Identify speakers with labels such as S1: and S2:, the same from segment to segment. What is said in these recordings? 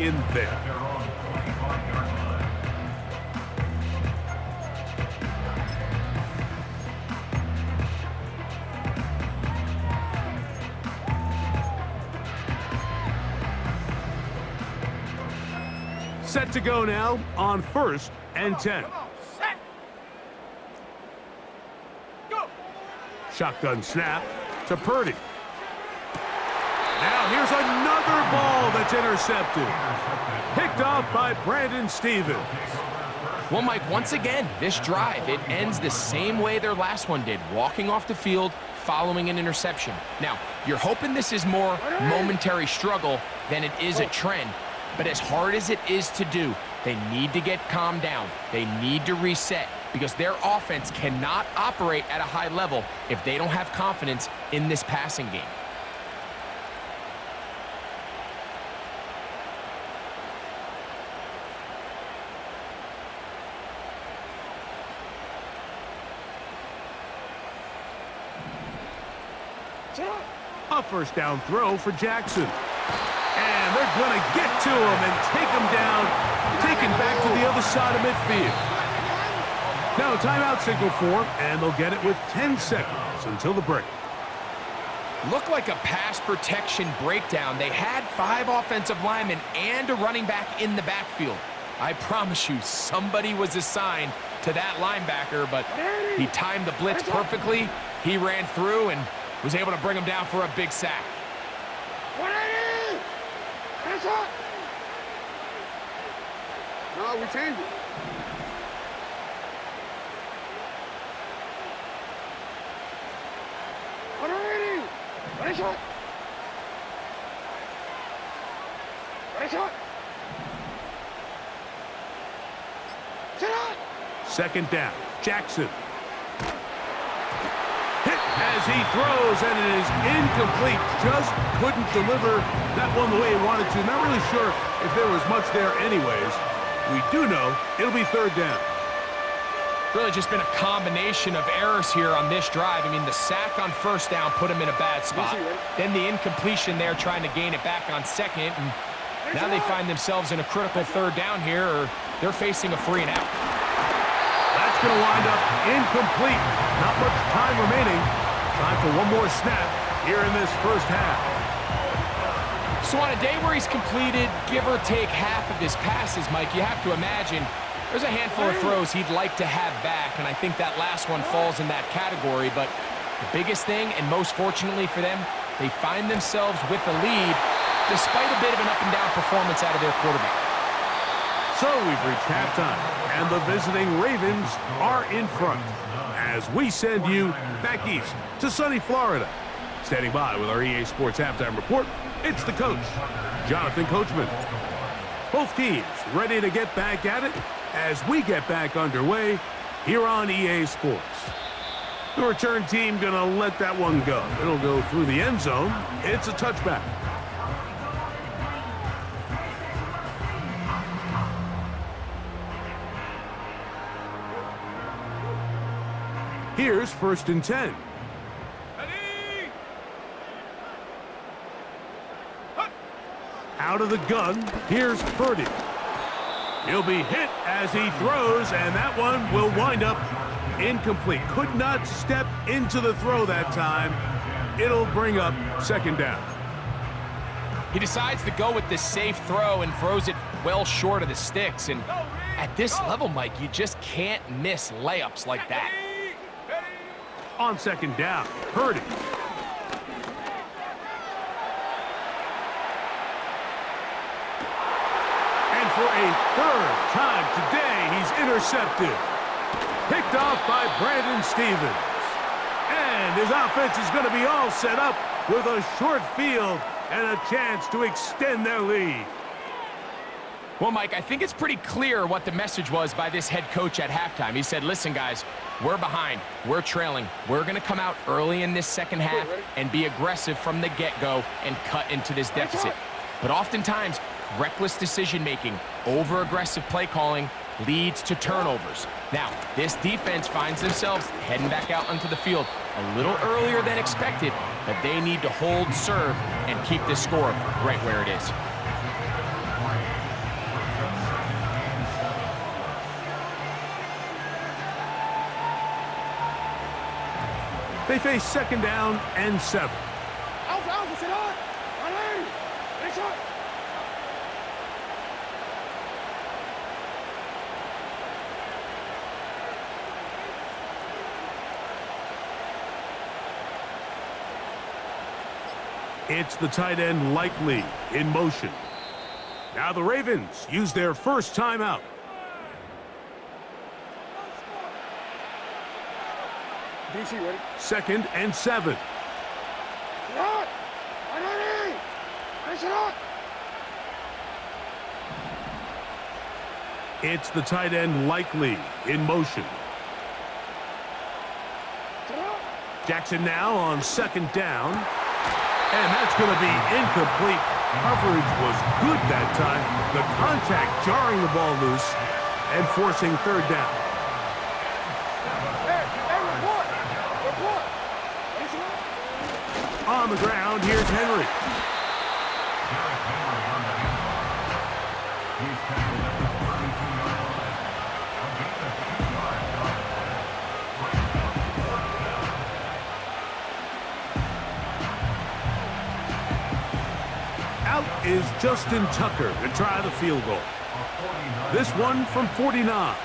S1: in there. Set to go now on 1st and 10. Shotgun snap to Purdy. Now here's another ball that's intercepted. Picked off by Brandon Stevens.
S2: Well, Mike, once again, this drive, it ends the same way their last one did, walking off the field, following an interception. Now, you're hoping this is more momentary struggle than it is a trend, but as hard as it is to do, they need to get calmed down. They need to reset because their offense cannot operate at a high level if they don't have confidence in this passing game.
S1: A first down throw for Jackson. And they're going to get to him and take him down, taken back to the other side of midfield. Now timeout signal for him, and they'll get it with 10 seconds until the break.
S2: Looked like a pass protection breakdown. They had 5 offensive linemen and a running back in the backfield. I promise you, somebody was assigned to that linebacker, but he timed the blitz perfectly. He ran through and was able to bring him down for a big sack.
S3: No, we changed it.
S1: Second down, Jackson. Hit as he throws, and it is incomplete. Just couldn't deliver that one the way he wanted to. Not really sure if there was much there anyways. We do know it'll be 3rd down.
S2: Really just been a combination of errors here on this drive. I mean, the sack on 1st down put him in a bad spot. Then the incompletion there trying to gain it back on 2nd. And now they find themselves in a critical 3rd down here, or they're facing a 3 and out.
S1: That's going to wind up incomplete. Not much time remaining. Time for one more snap here in this first half.
S2: So on a day where he's completed, give or take half of his passes, Mike, you have to imagine there's a handful of throws he'd like to have back, and I think that last one falls in that category. But the biggest thing, and most fortunately for them, they find themselves with a lead despite a bit of an up-and-down performance out of their quarterback.
S1: So we've reached halftime, and the visiting Ravens are in front as we send you back east to sunny Florida. Standing by with our EA Sports Halftime Report, it's the coach, Jonathan Coachman. Both teams ready to get back at it as we get back underway here on EA Sports. The return team going to let that one go. It'll go through the end zone. It's a touchback. Here's 1st and 10. Out of the gun, here's Purdy. He'll be hit as he throws, and that one will wind up incomplete. Could not step into the throw that time. It'll bring up 2nd down.
S2: He decides to go with the safe throw and throws it well short of the sticks. And at this level, Mike, you just can't miss layups like that.
S1: On 2nd down, Purdy. And for a 3rd time today, he's intercepted. Picked off by Brandon Stevens. And his offense is going to be all set up with a short field and a chance to extend their lead.
S2: Well, Mike, I think it's pretty clear what the message was by this head coach at halftime. He said, listen, guys, we're behind. We're trailing. We're going to come out early in this second half and be aggressive from the get-go and cut into this deficit. But oftentimes, reckless decision-making, over-aggressive play calling leads to turnovers. Now, this defense finds themselves heading back out onto the field a little earlier than expected, but they need to hold serve and keep this score right where it is.
S1: They face second down and 7. It's the tight end Likely in motion. Now the Ravens use their first timeout.
S3: DC ready?
S1: Second and 7. It's the tight end Likely in motion. Jackson now on second down. And that's going to be incomplete. Coverage was good that time. The contact jarring the ball loose and forcing third down. On the ground, here's Henry. Out is Justin Tucker to try the field goal. This one from 49.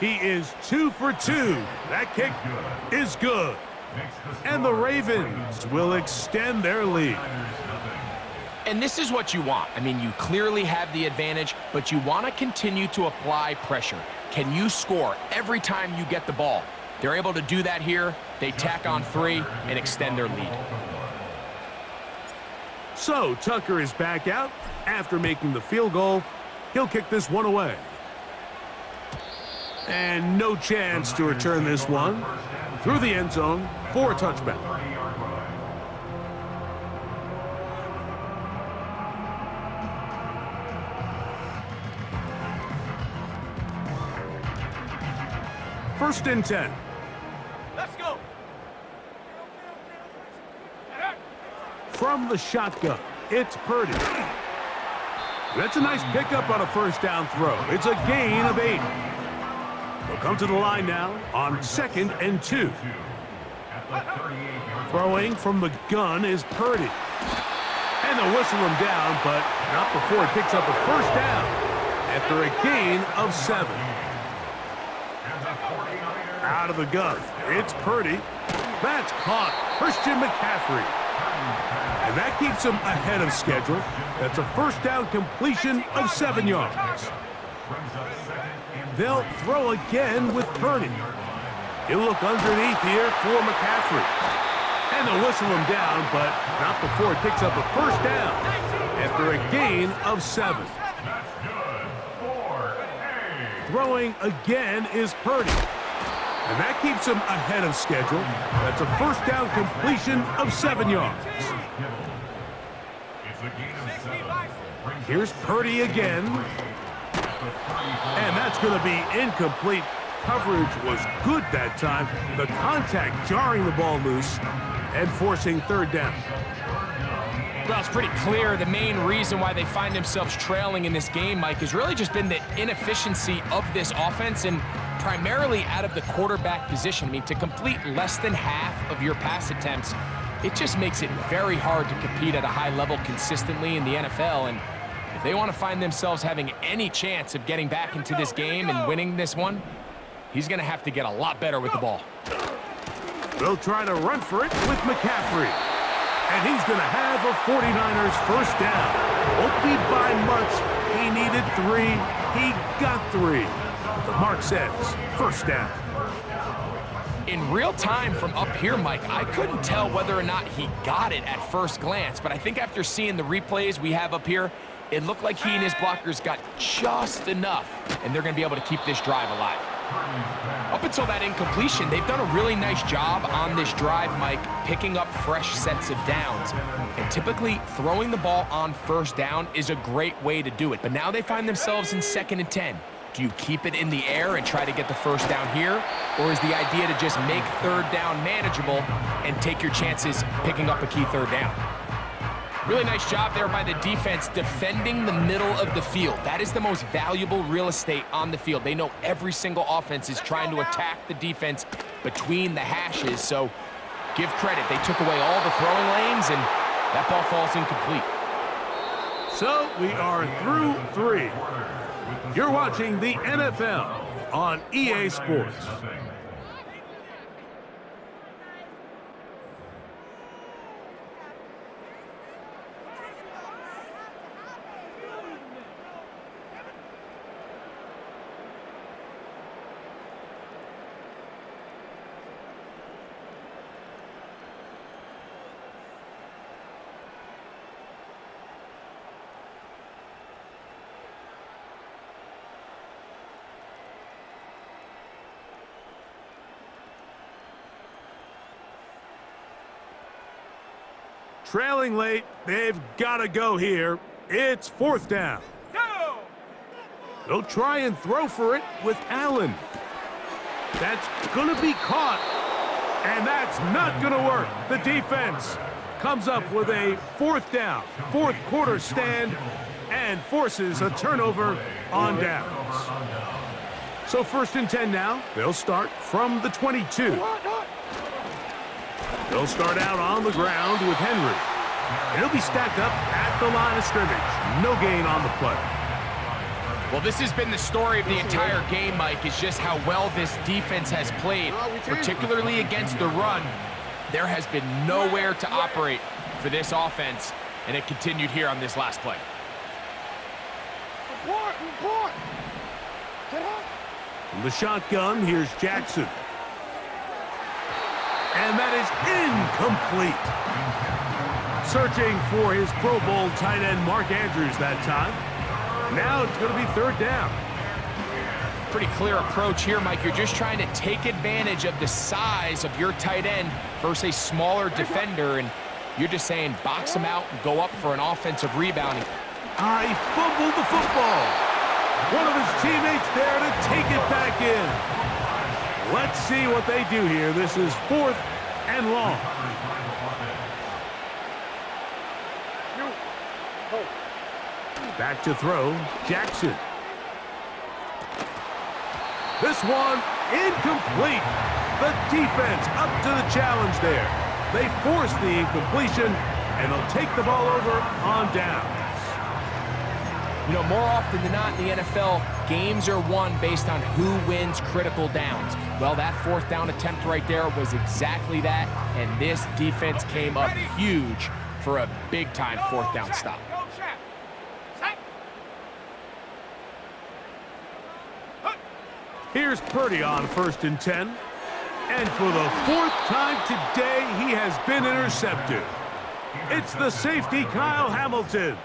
S1: He is 2 for 2. That kick is good. And the Ravens will extend their lead.
S2: And this is what you want. I mean, you clearly have the advantage, but you want to continue to apply pressure. Can you score every time you get the ball? They're able to do that here. They tack on 3 and extend their lead.
S1: So Tucker is back out after making the field goal. He'll kick this one away. And no chance to return this one through the end zone for a touchback. First and 10.
S3: Let's go.
S1: From the shotgun, it's Purdy. That's a nice pickup on a first down throw. It's a gain of 8. They'll come to the line now on second and 2. Throwing from the gun is Purdy. And they'll whistle him down, but not before he picks up a first down after a gain of 7. Out of the gun, it's Purdy. That's caught. Christian McCaffrey. And that keeps him ahead of schedule. That's a first down completion of 7 yards. They'll throw again with Purdy. He'll look underneath here for McCaffrey. And they'll whistle him down, but not before he picks up a first down after a gain of 7. Throwing again is Purdy. And that keeps him ahead of schedule. That's a first down completion of 7 yards. Here's Purdy again. And that's going to be incomplete. Coverage was good that time. The contact jarring the ball loose and forcing third down.
S2: Well, it's pretty clear the main reason why they find themselves trailing in this game, Mike, has really just been the inefficiency of this offense and primarily out of the quarterback position. I mean, to complete less than half of your pass attempts, it just makes it very hard to compete at a high level consistently in the NFL. And if they want to find themselves having any chance of getting back into this game and winning this one, he's going to have to get a lot better with the ball.
S1: They'll try to run for it with McCaffrey. And he's going to have a 49ers first down. Won't be by much. He needed 3. He got 3. The mark says first down.
S2: In real time from up here, Mike, I couldn't tell whether or not he got it at first glance, but I think after seeing the replays we have up here, it looked like he and his blockers got just enough, and they're going to be able to keep this drive alive. Up until that incompletion, they've done a really nice job on this drive, Mike, picking up fresh sets of downs. And typically, throwing the ball on first down is a great way to do it. But now they find themselves in second and 10. Do you keep it in the air and try to get the first down here? Or is the idea to just make third down manageable and take your chances picking up a key third down? Really nice job there by the defense defending the middle of the field. That is the most valuable real estate on the field. They know every single offense is trying to attack the defense between the hashes, so give credit. They took away all the throwing lanes, and that ball falls incomplete.
S1: So we are through 3. You're watching the NFL on EA Sports. Trailing late, they've got to go here. It's 4th down.
S3: Go!
S1: They'll try and throw for it with Allen. That's going to be caught, and that's not going to work. The defense comes up with a 4th down, 4th quarter stand, and forces a turnover on downs. So 1st and 10 now. They'll start from the 22. They'll start out on the ground with Henry. And he'll be stacked up at the line of scrimmage. No gain on the play.
S2: Well, this has been the story of the entire game, Mike, is just how well this defense has played, particularly against the run. There has been nowhere to operate for this offense, and it continued here on this last play.
S1: From the shotgun, here's Jackson. And that is incomplete. Searching for his Pro Bowl tight end Mark Andrews that time. Now it's going to be 3rd down.
S2: Pretty clear approach here, Mike. You're just trying to take advantage of the size of your tight end versus a smaller defender, and you're just saying box him out and go up for an offensive rebound.
S1: He fumbled the football. One of his teammates there to take it back in. Let's see what they do here. This is 4th and long. Back to throw, Jackson. This one incomplete. The defense up to the challenge there. They force the incompletion, and they'll take the ball over on downs.
S2: You know, more often than not in the NFL, games are won based on who wins critical downs. Well, that 4th down attempt right there was exactly that, and this defense came up huge for a big-time 4th down stop.
S1: Here's Purdy on 1st and 10. And for the 4th time today, he has been intercepted. It's the safety, Kyle Hamilton.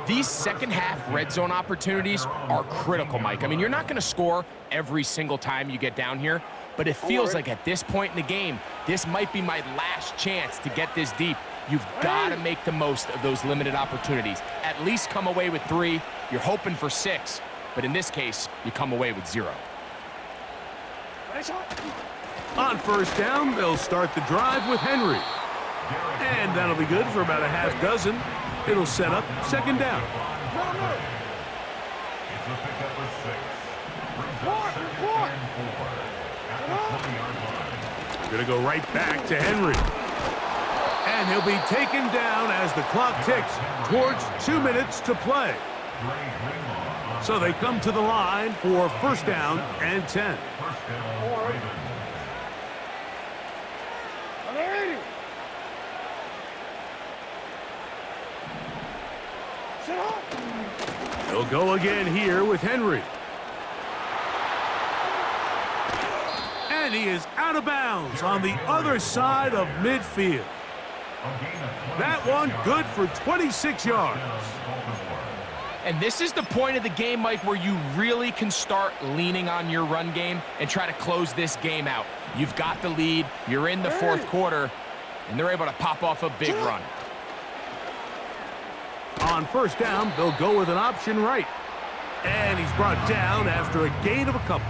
S2: These second-half red zone opportunities are critical, Mike. I mean, you're not going to score every single time you get down here, but it feels like at this point in the game, this might be my last chance to get this deep. You've got to make the most of those limited opportunities. At least come away with 3. You're hoping for 6, but in this case, you come away with 0.
S1: On 1st down, they'll start the drive with Henry. And that'll be good for about a half dozen. It'll set up 2nd down. Gonna go right back to Henry. And he'll be taken down as the clock ticks towards 2 minutes to play. So they come to the line for 1st down and 10. They'll go again here with Henry. And he is out of bounds on the other side of midfield. That one good for 26 yards.
S2: And this is the point of the game, Mike, where you really can start leaning on your run game and try to close this game out. You've got the lead, you're in the 4th quarter, and they're able to pop off a big run.
S1: On 1st down, they'll go with an option right. And he's brought down after a gain of a couple.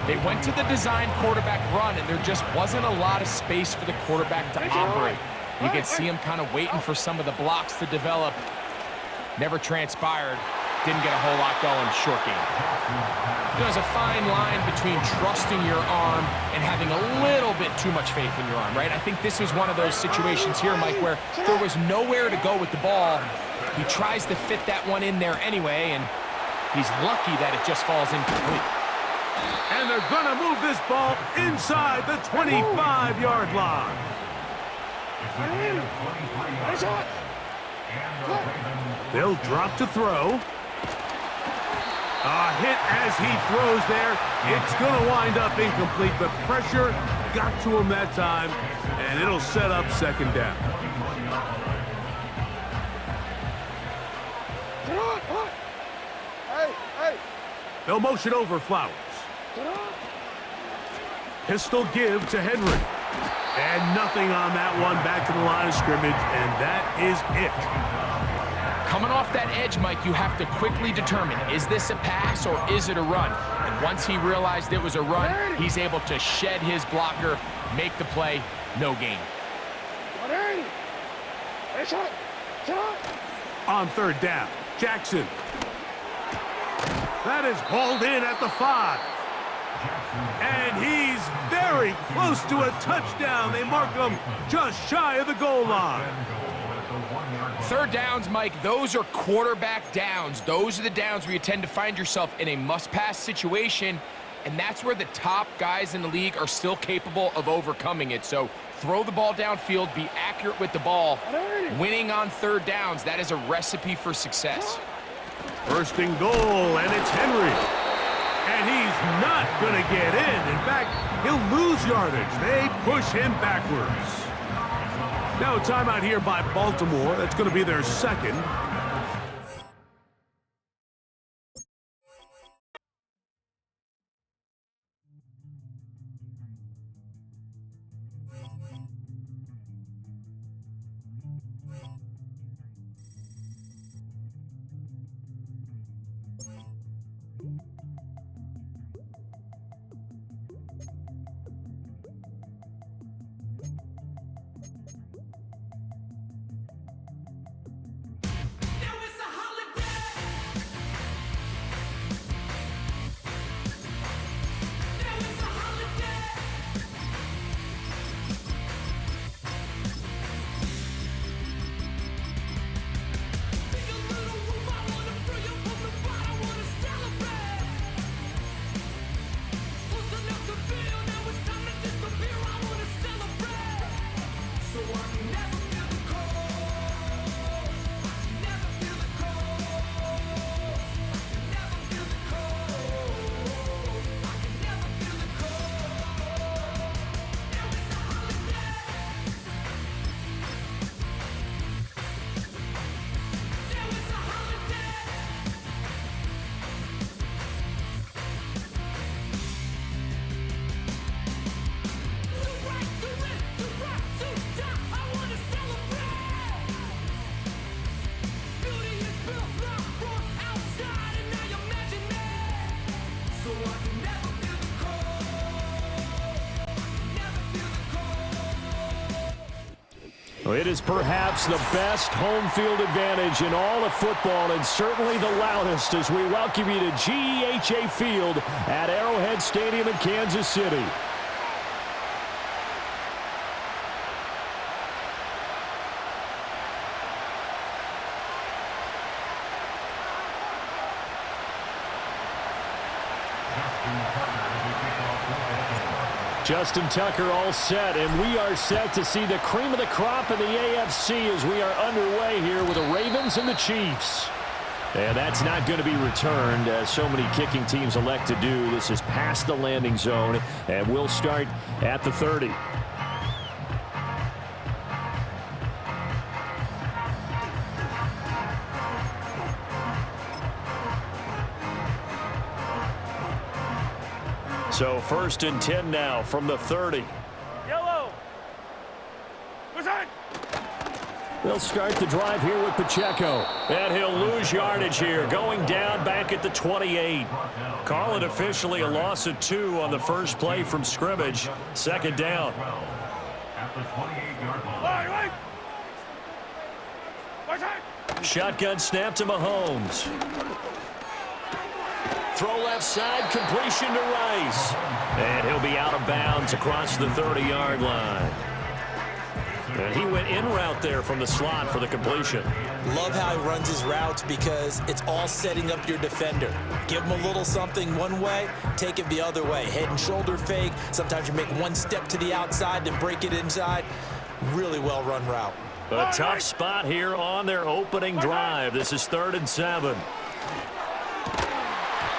S2: They went to the design quarterback run, and there just wasn't a lot of space for the quarterback to operate. You can see him kind of waiting for some of the blocks to develop. Never transpired. Didn't get a whole lot going. Short game. There's a fine line between trusting your arm and having a little bit too much faith in your arm, right? I think this is one of those situations here, Mike, where there was nowhere to go with the ball. He tries to fit that one in there anyway, and he's lucky that it just falls incomplete.
S1: And they're going to move this ball inside the 25-yard line. They'll drop to throw. A hit as he throws there. It's going to wind up incomplete. The pressure got to him that time, and it'll set up second down. They'll motion over Flowers. Pistol give to Henry. And nothing on that one. Back to the line of scrimmage, and that is it.
S2: Coming off that edge, Mike, you have to quickly determine, is this a pass or is it a run? And once he realized it was a run, he's able to shed his blocker, make the play, no gain.
S1: On third down, Jackson. That is hauled in at the 5. And he's very close to a touchdown. They mark him just shy of the goal line.
S2: Third downs, Mike, those are quarterback downs. Those are the downs where you tend to find yourself in a must-pass situation, and that's where the top guys in the league are still capable of overcoming it. So throw the ball downfield, be accurate with the ball. Winning on third downs, that is a recipe for success.
S1: First and goal, and it's Henry. And he's not going to get in. In fact, he'll lose yardage. They push him backwards. Now a timeout here by Baltimore. That's going to be their second.
S4: It is perhaps the best home field advantage in all of football, and certainly the loudest, as we welcome you to GEHA Field at Arrowhead Stadium in Kansas City. Justin Tucker all set, and we are set to see the cream of the crop in the AFC as we are underway here with the Ravens and the Chiefs. And that's not going to be returned, as so many kicking teams elect to do. This is past the landing zone, and we'll start at the 30. So 1st and 10 now from the 30.
S3: Yellow.
S4: They'll start the drive here with Pacheco. And he'll lose yardage here, going down back at the 28. Call it officially a loss of 2 on the first play from scrimmage. Second down.
S3: At the 28-yard line.
S4: Shotgun snap to Mahomes. Throw left side, completion to Rice. And he'll be out of bounds across the 30-yard line. And he went in route there from the slot for the completion.
S5: Love how he runs his routes because it's all setting up your defender. Give him a little something one way, take it the other way. Head and shoulder fake. Sometimes you make one step to the outside, then break it inside. Really well-run route.
S4: A tough spot here on their opening drive. This is 3rd and 7.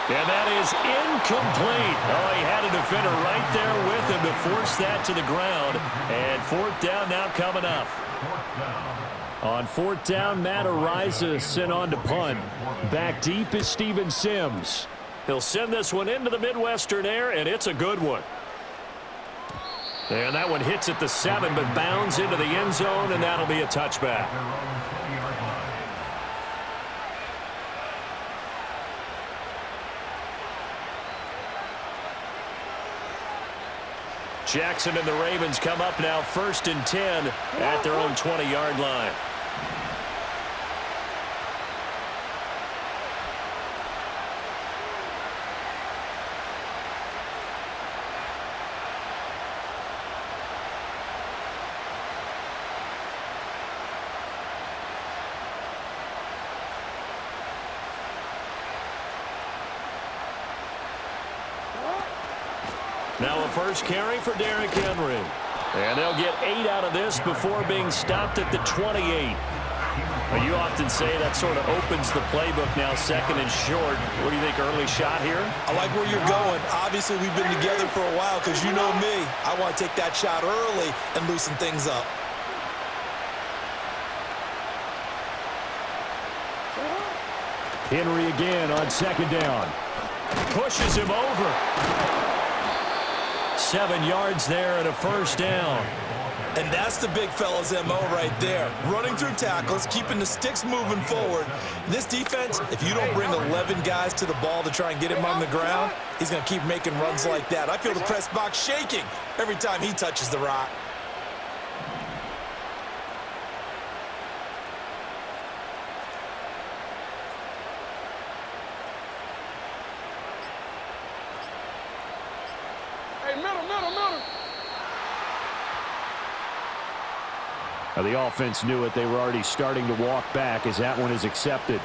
S4: And that is incomplete. Oh, he had a defender right there with him to force that to the ground. And 4th down now coming up. On 4th down, Matt Ariza sent on to punt. Back deep is Steven Sims. He'll send this one into the Midwestern air, and it's a good one. And that one hits at the 7, but bounds into the end zone, and that'll be a touchback. Jackson and the Ravens come up now 1st and 10 at their own 20-yard line. Now a first carry for Derrick Henry. And they'll get 8 out of this before being stopped at the 28. Well, you often say that sort of opens the playbook now, 2nd and short. What do you think, early shot here?
S5: I like where you're going. Obviously, we've been together for a while because you know me. I want to take that shot early and loosen things up.
S4: Henry again on 2nd down. Pushes him over. 7 yards there and a 1st down.
S5: And that's the big fella's MO right there. Running through tackles, keeping the sticks moving forward. This defense, if you don't bring 11 guys to the ball to try and get him on the ground, he's going to keep making runs like that. I feel the press box shaking every time he touches the rock.
S4: Now the offense knew it. They were already starting to walk back as that one is accepted.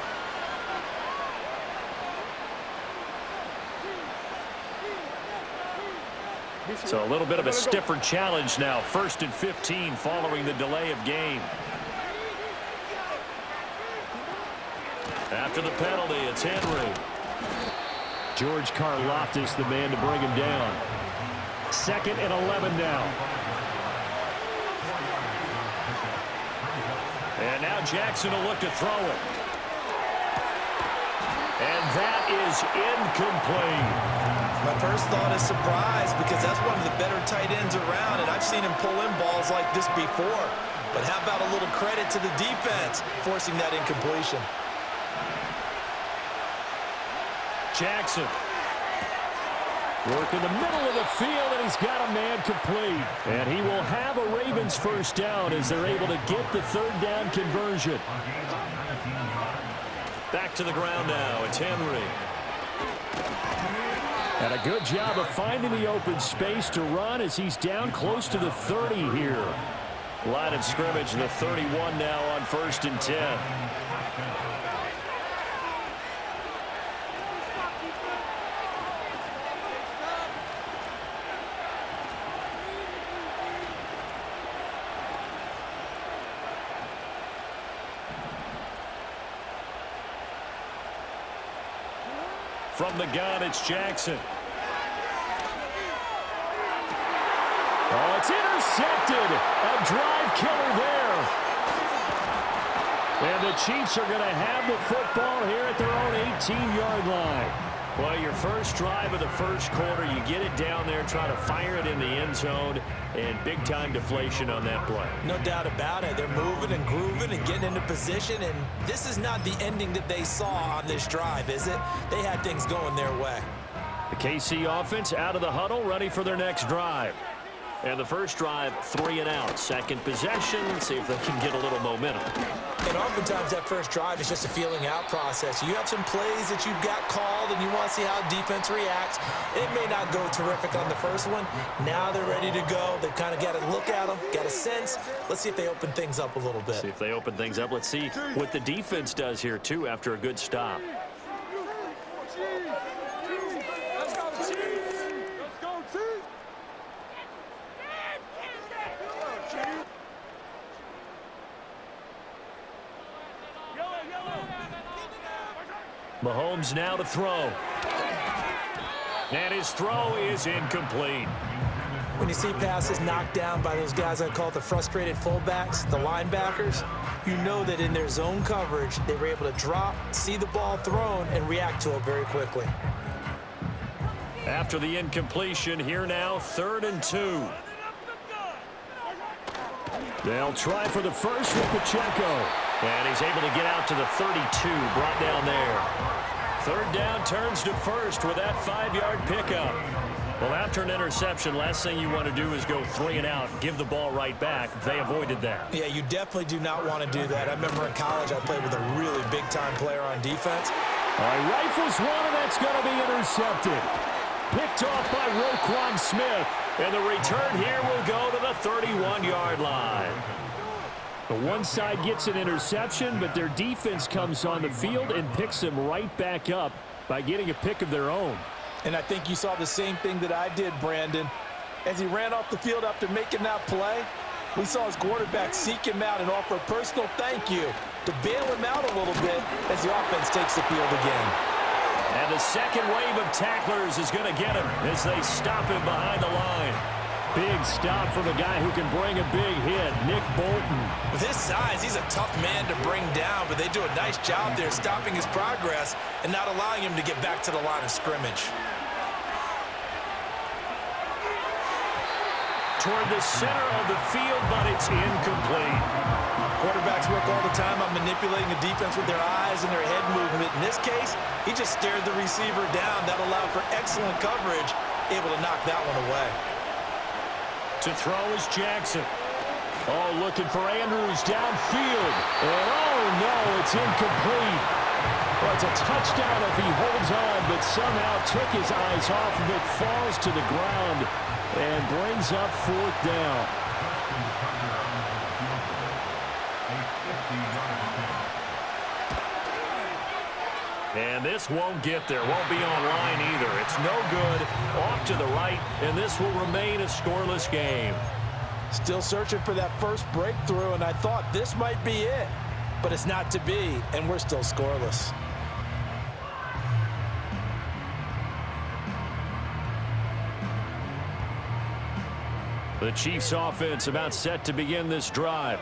S4: So a little bit of a stiffer challenge now. 1st and 15 following the delay of game. After the penalty, it's Henry. George Karlaftis, the man to bring him down. 2nd and 11 now. And now Jackson will look to throw it. And that is incomplete.
S5: My first thought is surprise because that's one of the better tight ends around, and I've seen him pull in balls like this before. But how about a little credit to the defense forcing that incompletion?
S4: Jackson. Work in the middle of the field, and he's got a man complete. And he will have a Ravens 1st down as they're able to get the 3rd down conversion. Back to the ground now. It's Henry. And a good job of finding the open space to run as he's down close to the 30 here. Line of scrimmage, the 31 now on 1st and 10. From the gun, it's Jackson. Oh, it's intercepted. A drive killer there. And the Chiefs are going to have the football here at their own 18-yard line. Well, your first drive of the first quarter, you get it down there, try to fire it in the end zone, and big-time deflation on that play.
S5: No doubt about it. They're moving and grooving and getting into position, and this is not the ending that they saw on this drive, is it? They had things going their way.
S4: The KC offense out of the huddle, ready for their next drive. And the first drive, 3 and out. Second possession, see if they can get a little momentum.
S5: And oftentimes that first drive is just a feeling out process. You have some plays that you've got called and you want to see how defense reacts. It may not go terrific on the first one. Now they're ready to go. They've kind of got to look at them, got a sense. Let's see if they open things up a little bit.
S4: See if they open things up. Let's see what the defense does here, too, after a good stop. Mahomes now to throw. And his throw is incomplete.
S5: When you see passes knocked down by those guys I call the frustrated fullbacks, the linebackers, you know that in their zone coverage, they were able to drop, see the ball thrown, and react to it very quickly.
S4: After the incompletion, here now, 3rd and 2. They'll try for the first with Pacheco. And he's able to get out to the 32, brought down there. 3rd down, turns to first with that 5-yard pickup. Well, after an interception, last thing you want to do is go 3 and out, give the ball right back. They avoided that.
S5: Yeah, you definitely do not want to do that. I remember in college I played with a really big-time player on defense.
S4: All right, rifles one, and that's going to be intercepted. Picked off by Roquan Smith. And the return here will go to the 31-yard line. The one side gets an interception, but their defense comes on the field and picks them right back up by getting a pick of their own.
S5: And I think you saw the same thing that I did, Brandon. As he ran off the field after making that play, we saw his quarterback seek him out and offer a personal thank you to bail him out a little bit as the offense takes the field again.
S4: And the second wave of tacklers is going to get him as they stop him behind the line. Big stop from a guy who can bring a big hit, Nick Bolton.
S5: With his size, he's a tough man to bring down, but they do a nice job there stopping his progress and not allowing him to get back to the line of scrimmage.
S4: Toward the center of the field, but it's incomplete.
S5: Quarterbacks work all the time on manipulating the defense with their eyes and their head movement. In this case, he just stared the receiver down. That allowed for excellent coverage, able to knock that one away.
S4: To throw is Jackson. Oh, looking for Andrews downfield. And oh no, it's incomplete. Well, it's a touchdown if he holds on, but somehow took his eyes off of it, falls to the ground, and brings up 4th down. And this won't get there, won't be online either. It's no good, off to the right, and this will remain a scoreless game.
S5: Still searching for that first breakthrough, and I thought this might be it. But it's not to be, and we're still scoreless.
S4: The Chiefs offense about set to begin this drive.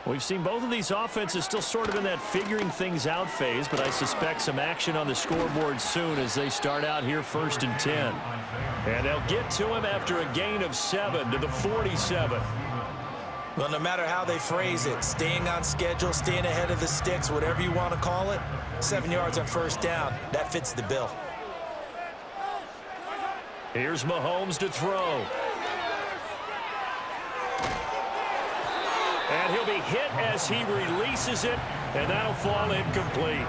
S4: We've seen both of these offenses still sort of in that figuring things out phase, but I suspect some action on the scoreboard soon as they start out here 1st and 10. And they'll get to him after a gain of 7 to the 47.
S5: Well, no matter how they phrase it, staying on schedule, staying ahead of the sticks, whatever you want to call it, 7 yards on 1st down, that fits the bill.
S4: Here's Mahomes to throw. And he'll be hit as he releases it, and that'll fall incomplete.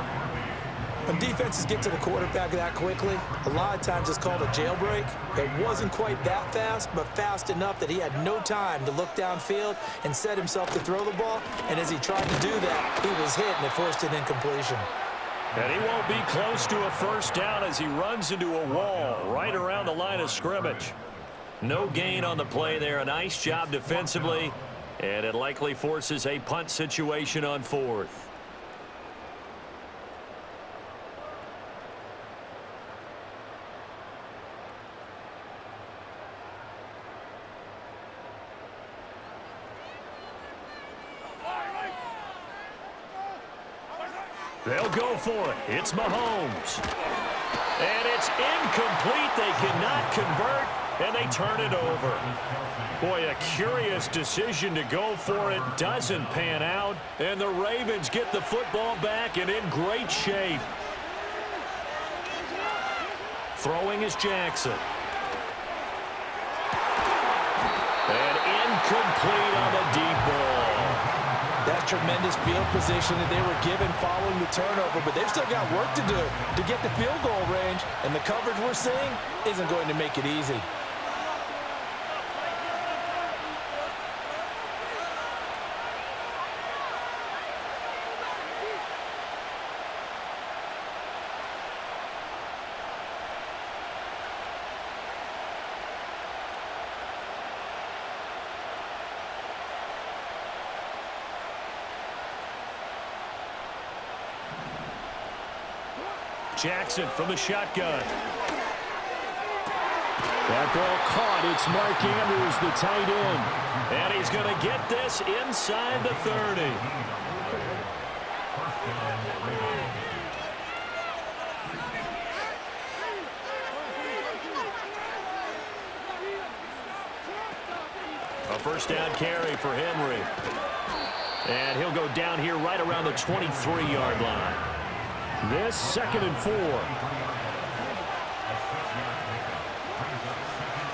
S5: When defenses get to the quarterback that quickly, a lot of times it's called a jailbreak. It wasn't quite that fast, but fast enough that he had no time to look downfield and set himself to throw the ball. And as he tried to do that, he was hit, and it forced an incompletion.
S4: And he won't be close to a 1st down as he runs into a wall right around the line of scrimmage. No gain on the play there. A nice job defensively. And it likely forces a punt situation on 4th. They'll go for it. It's Mahomes. And it's incomplete. They cannot convert, and they turn it over. Boy, a curious decision to go for it. Doesn't pan out, and the Ravens get the football back and in great shape. Throwing is Jackson. And incomplete on the deep ball.
S5: That's tremendous field position that they were given following the turnover, but they've still got work to do to get the field goal range, and the coverage we're seeing isn't going to make it easy.
S4: Jackson from the shotgun. That ball caught. It's Mark Andrews, the tight end. And he's going to get this inside the 30. A first down carry for Henry. And he'll go down here right around the 23-yard line. This 2nd and 4.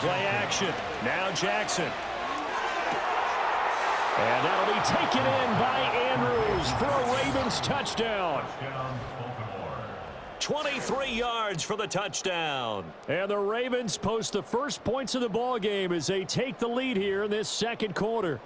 S4: Play action. Now Jackson. And that'll be taken in by Andrews for a Ravens touchdown. 23 yards for the touchdown. And the Ravens post the first points of the ball game as they take the lead here in this second quarter.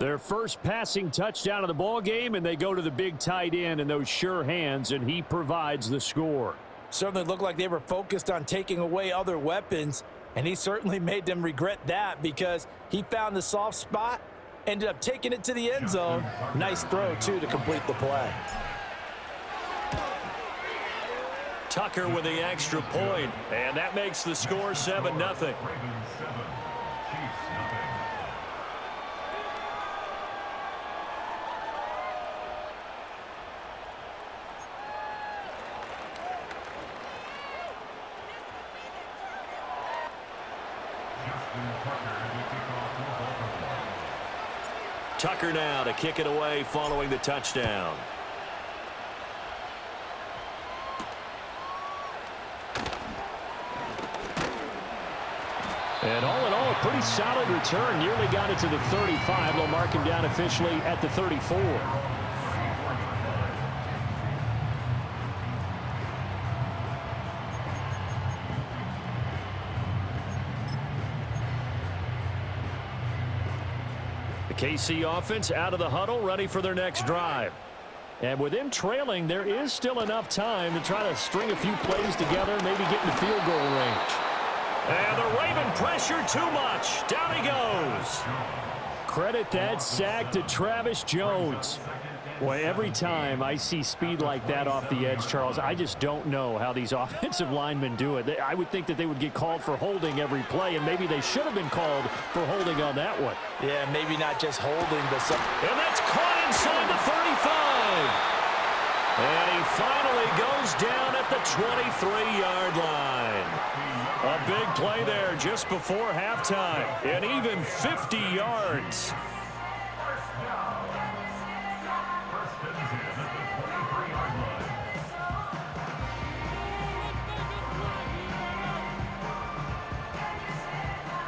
S4: Their first passing touchdown of the ball game, and they go to the big tight end in those sure hands, and he provides the score.
S5: Certainly looked like they were focused on taking away other weapons, and he certainly made them regret that because he found the soft spot, ended up taking it to the end zone. Nice throw, too, to complete the play.
S4: Tucker with the extra point, and that makes the score 7-0. Tucker now to kick it away following the touchdown. And all in all, a pretty solid return. Nearly got it to the 35. They'll mark him down officially at the 34. The KC offense out of the huddle, ready for their next drive. And with them trailing, there is still enough time to try to string a few plays together, maybe get in the field goal range. And the Raven pressure too much. Down he goes. Credit that sack to Travis Jones. Boy, every time I see speed like that off the edge, Charles, I just don't know how these offensive linemen do it. I would think that they would get called for holding every play, and maybe they should have been called for holding on that one.
S5: Yeah, maybe not just holding, but some...
S4: And that's caught inside the 35. And he finally goes down at the 23-yard line. A big play there just before halftime, and even 50 yards.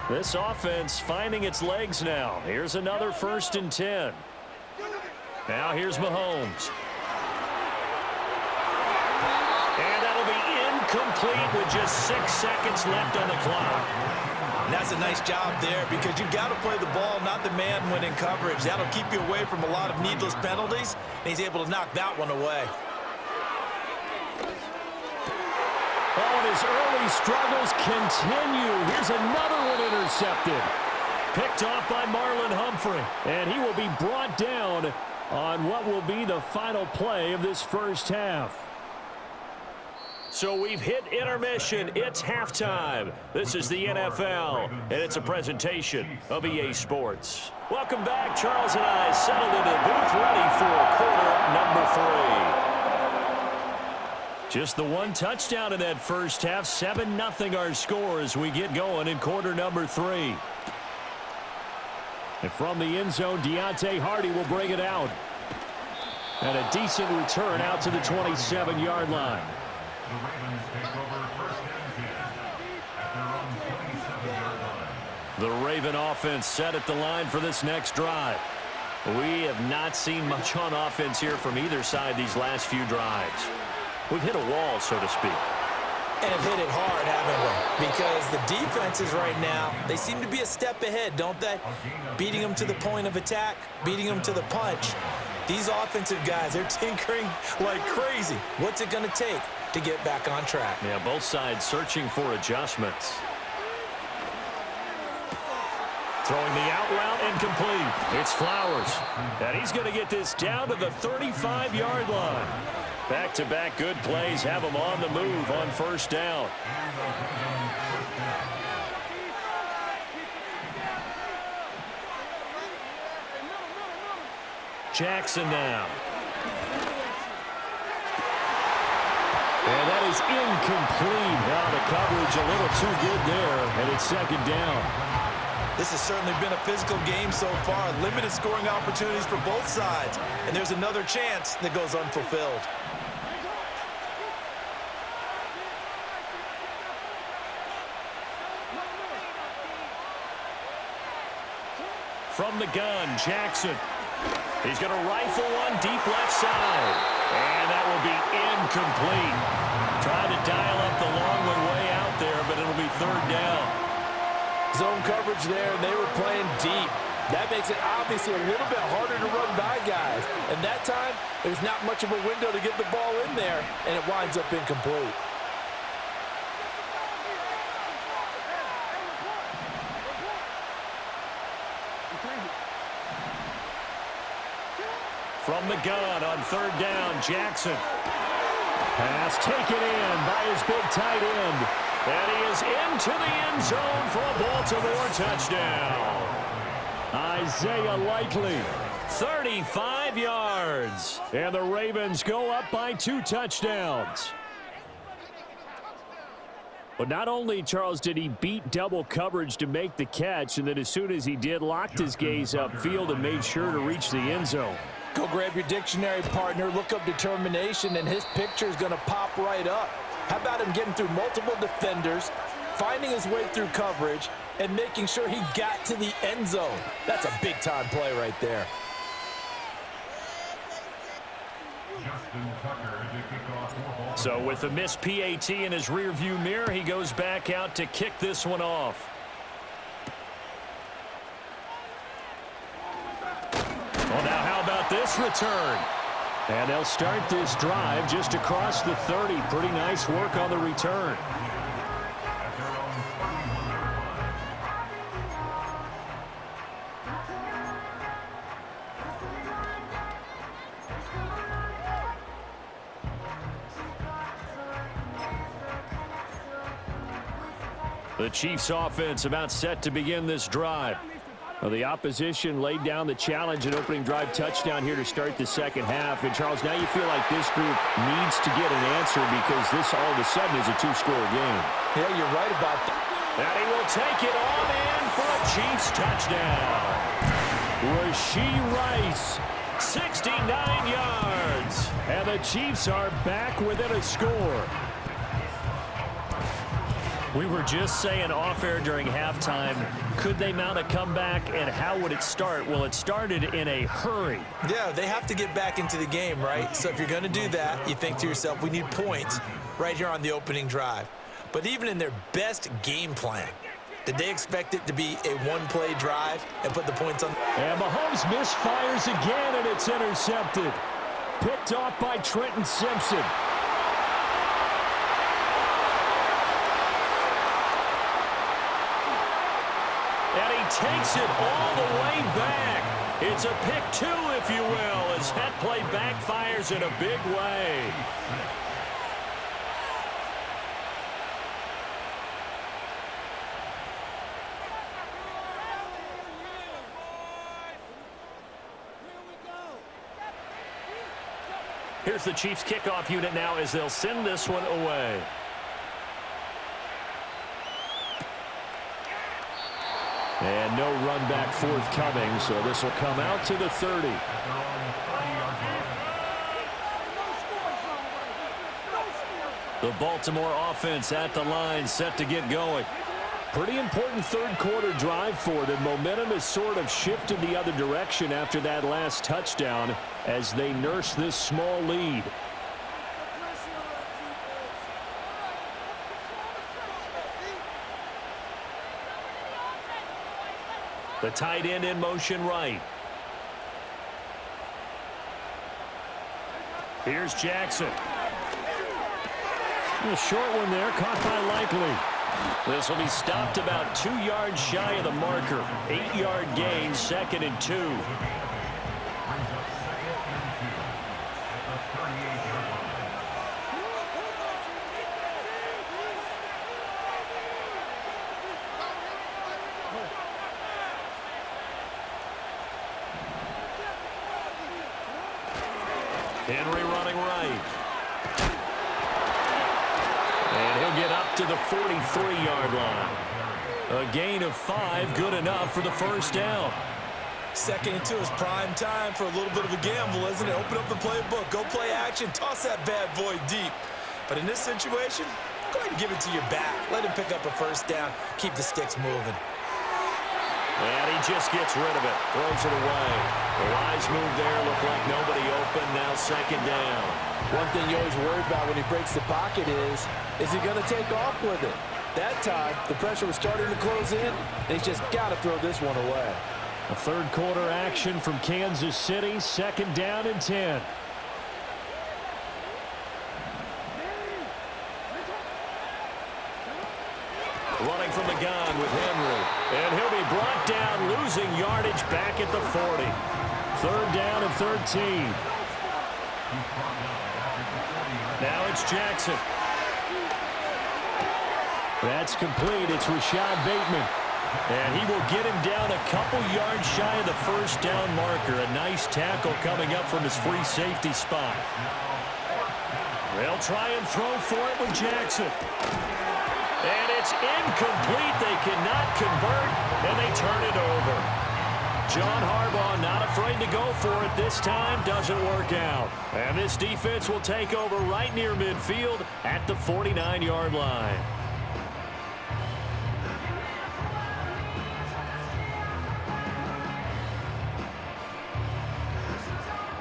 S4: This offense finding its legs now. Here's another 1st and 10. Now here's Mahomes. And that'll be incomplete with just 6 seconds left on the clock.
S5: And that's a nice job there because you've got to play the ball, not the man when in coverage. That'll keep you away from a lot of needless penalties, and he's able to knock that one away.
S4: Oh, and his early struggles continue. Here's another one intercepted. Picked off by Marlon Humphrey. And he will be brought down on what will be the final play of this first half. So we've hit intermission. It's halftime. This is the NFL, and it's a presentation of EA Sports. Welcome back. Charles and I settled into the booth ready for quarter number 3. Just the one touchdown in that first half. 7-0 our score as we get going in quarter number 3. And from the end zone, Deontay Hardy will bring it out. And a decent return out to the 27-yard line.
S6: The Ravens take over 1st and 10 at their own 27-yard line.
S4: The Raven offense set at the line for this next drive. We have not seen much on offense here from either side these last few drives. We've hit a wall, so to speak.
S5: And have hit it hard, haven't we? Because the defenses right now, they seem to be a step ahead, don't they? Beating them to the point of attack, beating them to the punch. These offensive guys, they're tinkering like crazy. What's it going to take to get back on track?
S4: Yeah, both sides searching for adjustments. Throwing the out route incomplete. It's Flowers. And he's going to get this down to the 35-yard line. Back-to-back good plays have him on the move on first down. Jackson now. And that is incomplete. Now the coverage a little too good there, and it's second down.
S5: This has certainly been a physical game so far. Limited scoring opportunities for both sides. And there's another chance that goes unfulfilled.
S4: From the gun, Jackson. He's going to rifle one deep left side. And that will be incomplete. Trying to dial up the long one way out there, but it'll be third down.
S6: Zone coverage there, and they were playing deep. That makes it obviously a little bit harder to run by guys. And that time, there's not much of a window to get the ball in there, and it winds up incomplete.
S4: From the gun on third down, Jackson. Pass taken in by his big tight end. And he is into the end zone for a Baltimore touchdown. Isaiah Likely, 35 yards. And the Ravens go up by 2 touchdowns. But not only, Charles, did he beat double coverage to make the catch, and then as soon as he did, locked his gaze upfield and made sure to reach the end zone.
S6: Go grab your dictionary, partner, look up determination, and his picture is going to pop right up. How about him getting through multiple defenders, finding his way through coverage, and making sure he got to the end zone? That's a big-time play right there.
S4: So with the missed PAT in his rearview mirror, he goes back out to kick this one off. Well, now how about this return? And they'll start this drive just across the 30. Pretty nice work on the return. The Chiefs offense about set to begin this drive. Well, the opposition laid down the challenge and opening drive touchdown here to start the second half. And, Charles, now you feel like this group needs to get an answer because this all of a sudden is a 2-score game.
S6: Yeah, you're right about that.
S4: And he will take it on in for a Chiefs touchdown. Rashee Rice, 69 yards. And the Chiefs are back within a score. We were just saying off-air during halftime, could they mount a comeback, and how would it start? Well, it started in a hurry.
S5: Yeah, they have to get back into the game, right? So if you're going to do that, you think to yourself, we need points right here on the opening drive. But even in their best game plan, did they expect it to be a one-play drive and put the points on?
S4: And Mahomes misfires again, and it's intercepted. Picked off by Trenton Simpson. And he takes it all the way back. It's a pick 2, if you will, as that play backfires in a big way. Here's the Chiefs kickoff unit now as they'll send this one away. And no run back forthcoming, so this will come out to the 30. The Baltimore offense at the line, set to get going. Pretty important third quarter drive for them. Momentum has sort of shifted the other direction after that last touchdown as they nurse this small lead. The tight end in motion right. Here's Jackson. A short one there, caught by Likely. This will be stopped about 2 yards shy of the marker. 8-yard gain, 2nd and 2. Henry running right. And he'll get up to the 43-yard line. A gain of 5, good enough for the first down.
S5: 2nd and 2 is prime time for a little bit of a gamble, isn't it? Open up the playbook, go play action, toss that bad boy deep. But in this situation, go ahead and give it to your back. Let him pick up a first down, keep the sticks moving.
S4: And he just gets rid of it, throws it away. The wise move there, looked like nobody open, now 2nd down.
S6: One thing you always worry about when he breaks the pocket is he going to take off with it? That time, the pressure was starting to close in, and he's just got to throw this one away.
S4: A third quarter action from Kansas City, 2nd down and 10. Running from the gun with Henry. And he'll be brought down, losing yardage back at the 40. 3rd down and 13. Now it's Jackson. That's complete. It's Rashad Bateman. And he will get him down a couple yards shy of the first down marker. A nice tackle coming up from his free safety spot. They'll try and throw for it with Jackson. And it's incomplete. They cannot convert, and they turn it over. John Harbaugh not afraid to go for it this time. Doesn't work out. And this defense will take over right near midfield at the 49-yard line.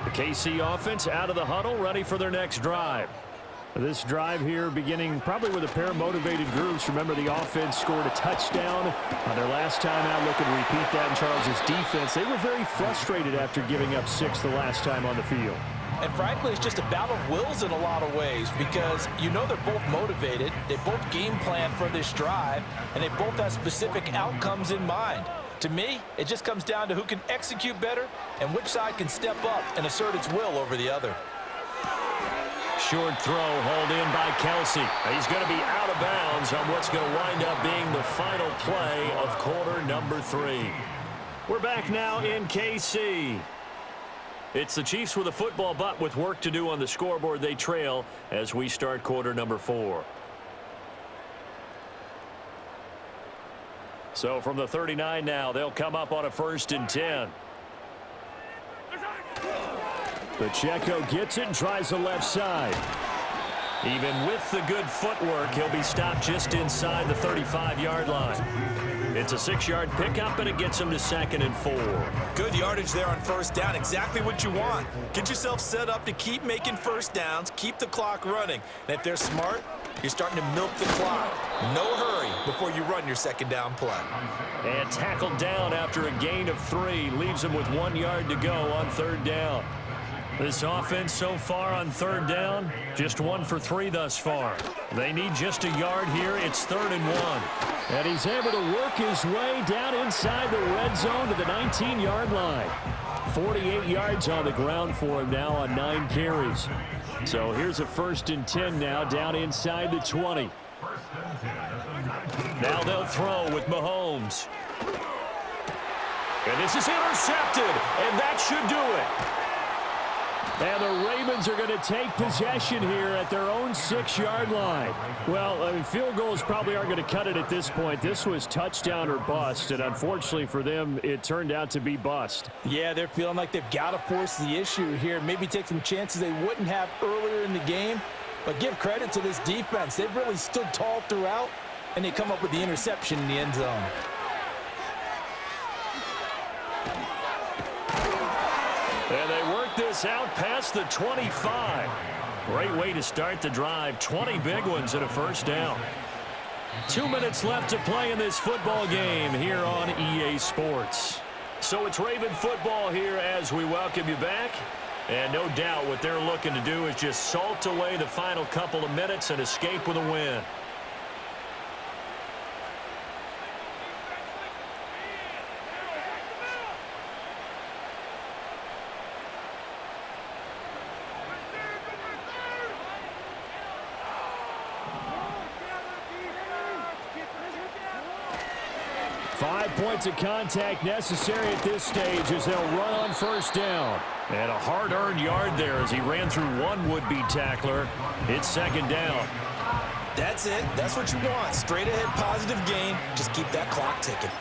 S4: The KC offense out of the huddle, ready for their next drive. This drive here beginning probably with a pair of motivated groups. Remember, the offense scored a touchdown on their last time out. Looking to repeat that in Charles's defense. They were very frustrated after giving up 6 the last time on the field.
S6: And frankly, it's just a battle of wills in a lot of ways because you know they're both motivated. They both game plan for this drive, and they both have specific outcomes in mind. To me, it just comes down to who can execute better and which side can step up and assert its will over the other.
S4: Short throw hauled in by Kelsey. He's going to be out of bounds on what's going to wind up being the final play of quarter number 3. We're back now in KC. It's the Chiefs with a football, but with work to do on the scoreboard. They trail as we start quarter number 4. So from the 39 now, they'll come up on a 1st and 10. Pacheco gets it and tries the left side. Even with the good footwork, he'll be stopped just inside the 35-yard line. It's a 6-yard pickup, and it gets him to 2nd and 4.
S5: Good yardage there on 1st down. Exactly what you want. Get yourself set up to keep making 1st downs, keep the clock running. And if they're smart, you're starting to milk the clock. No hurry before you run your 2nd down play.
S4: And tackled down after a gain of 3. Leaves him with 1 yard to go on 3rd down. This offense so far on 3rd down, just 1 for 3 thus far. They need just a yard here. It's 3rd and 1. And he's able to work his way down inside the red zone to the 19-yard line. 48 yards on the ground for him now on 9 carries. So here's a 1st and 10 now down inside the 20. Now they'll throw with Mahomes. And this is intercepted, and that should do it. And the Ravens are going to take possession here at their own 6-yard line. Well, I mean, field goals probably aren't going to cut it at this point. This was touchdown or bust, and unfortunately for them, it turned out to be bust.
S6: Yeah, they're feeling like they've got to force the issue here. Maybe take some chances they wouldn't have earlier in the game. But give credit to this defense. They've really stood tall throughout. and they come up with the interception in the end zone.
S4: And they work this out past the 25. Great way to start the drive. 20 big ones and a first down. 2 minutes left to play in this football game here on EA Sports. So it's Raven football here as we welcome you back. And no doubt what they're looking to do is just salt away the final couple of minutes and escape with a win. Points of contact necessary at this stage as they'll run on first down. And a hard-earned yard there as he ran through one would-be tackler. It's second down.
S5: That's it. That's what you want. Straight ahead positive gain. Just keep that clock ticking.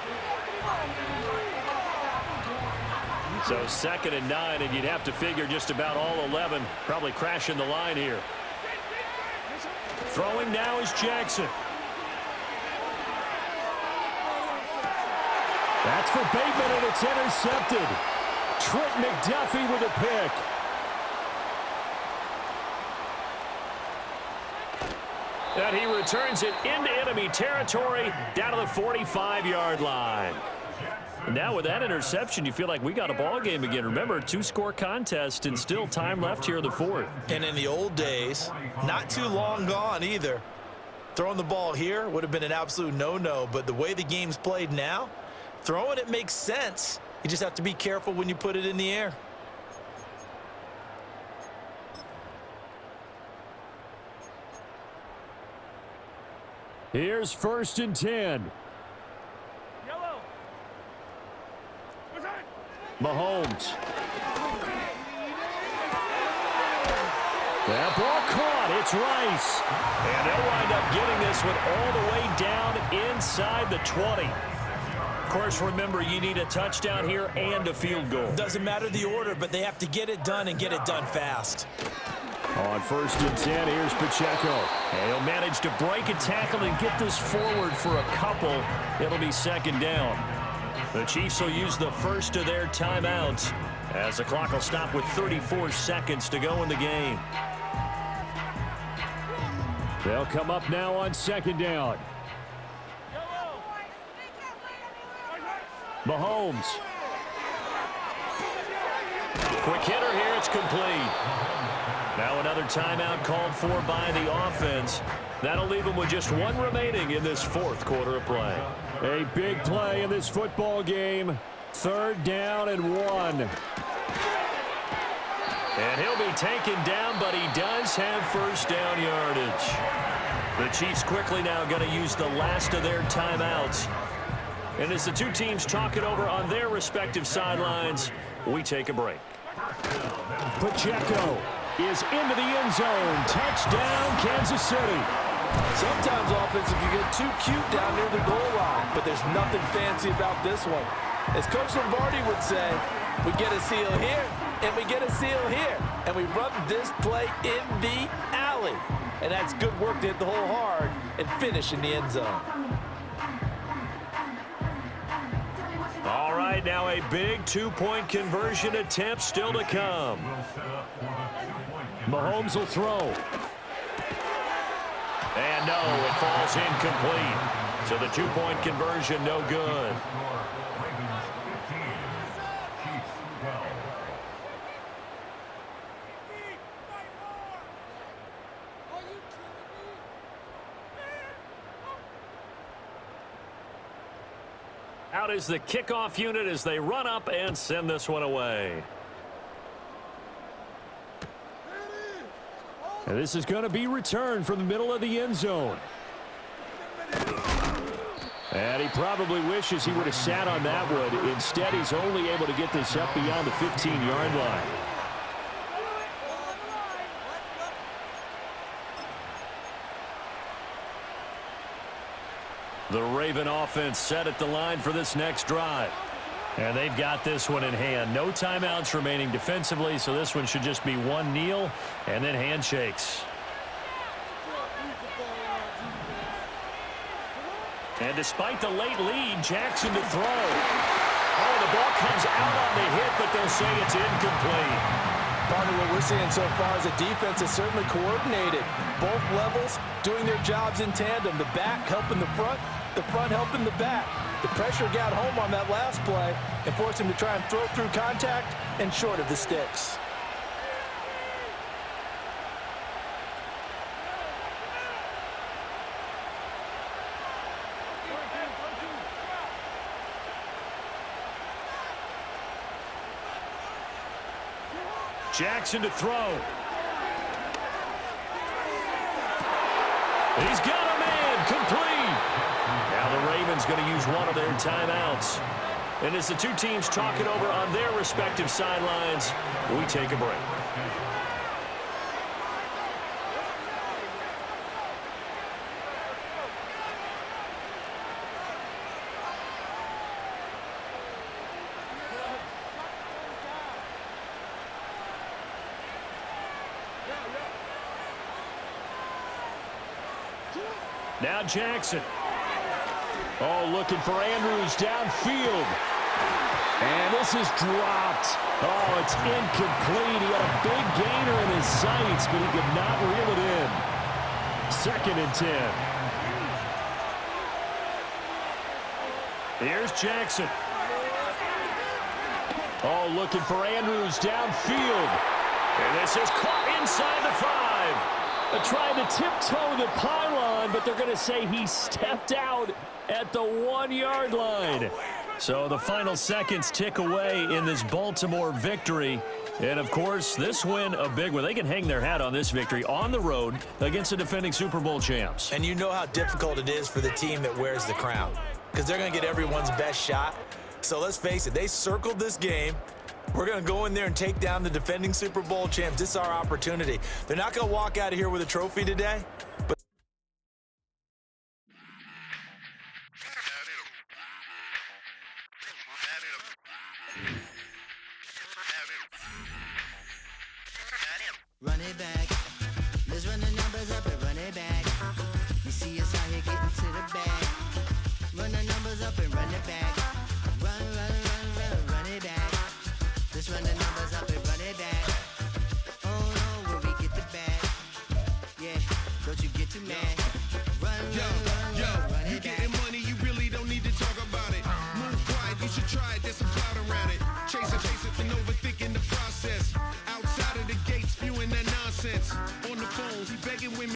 S4: So 2nd and 9, and you'd have to figure just about all 11 probably crashing the line here. Throwing now is Jackson. That's for Bateman, and it's intercepted. Trent McDuffie with a pick. And he returns it into enemy territory down to the 45-yard line. Now with that interception, you feel like we got a ball game again. Remember, 2-score contest and still time left here in the 4th.
S5: And in the old days, not too long gone either. Throwing the ball here would have been an absolute no-no, but the way the game's played now, throwing it makes sense. You just have to be careful when you put it in the air.
S4: Here's 1st and 10.
S3: Yellow.
S4: Mahomes. That ball caught. It's Rice. And they'll wind up getting this one all the way down inside the 20. Of course, remember, you need a touchdown here and a field goal.
S5: Doesn't matter the order, but they have to get it done and get it done fast.
S4: On 1st and 10, here's Pacheco. And he'll manage to break a tackle and get this forward for a couple. It'll be 2nd down. The Chiefs will use the first of their timeouts as the clock will stop with 34 seconds to go in the game. They'll come up now on 2nd down. Mahomes. Quick hitter here, it's complete. Now another timeout called for by the offense. That'll leave them with just one remaining in this 4th quarter of play. A big play in this football game. 3rd down and 1. And he'll be taken down, but he does have first down yardage. The Chiefs quickly now going to use the last of their timeouts. And as the two teams talk it over on their respective sidelines, we take a break. Pacheco is into the end zone. Touchdown, Kansas City.
S6: Sometimes offensive can get too cute down near the goal line, but there's nothing fancy about this one. As Coach Lombardi would say, we get a seal here, and we get a seal here, and we run this play in the alley. And that's good work to hit the hole hard and finish in the end zone.
S4: All right, now a big 2-point conversion attempt still to come. Mahomes will throw. And no, it falls incomplete. So the 2-point conversion no good. Out is the kickoff unit as they run up and send this one away. And this is going to be returned from the middle of the end zone. And he probably wishes he would have sat on that one. Instead, he's only able to get this up beyond the 15-yard line. The Raven offense set at the line for this next drive. And they've got this one in hand. No timeouts remaining defensively, so this one should just be one kneel and then handshakes. And despite the late lead, Jackson to throw. Oh, the ball comes out on the hit, but they'll say it's incomplete.
S6: Part of what we're seeing so far is the defense is certainly coordinated. Both levels doing their jobs in tandem. The back helping the front helping the back. The pressure got home on that last play and forced him to try and throw through contact and short of the sticks.
S4: Jackson to throw. He's got a man, complete. Now the Ravens going to use one of their timeouts. And as the two teams talk it over on their respective sidelines, we take a break. Now Jackson. Oh, looking for Andrews downfield. And this is dropped. Oh, it's incomplete. He had a big gainer in his sights, but he could not reel it in. 2nd and 10. Here's Jackson. Oh, looking for Andrews downfield. And this is caught inside the 5. Trying to tiptoe the pylon, but they're going to say he stepped out at the 1-yard line. So the final seconds tick away in this Baltimore victory. And, of course, this win a big one. They can hang their hat on this victory on the road against the defending Super Bowl champs.
S5: And you know how difficult it is for the team that wears the crown because they're going to get everyone's best shot. So let's face it, they circled this game. We're going to go in there and take down the defending Super Bowl champs. This is our opportunity. They're not going to walk out of here with a trophy today, but
S7: run it back. Let's run the numbers up and run it back. You see us out here getting to the bag. Run the numbers up and run it back. Run, run,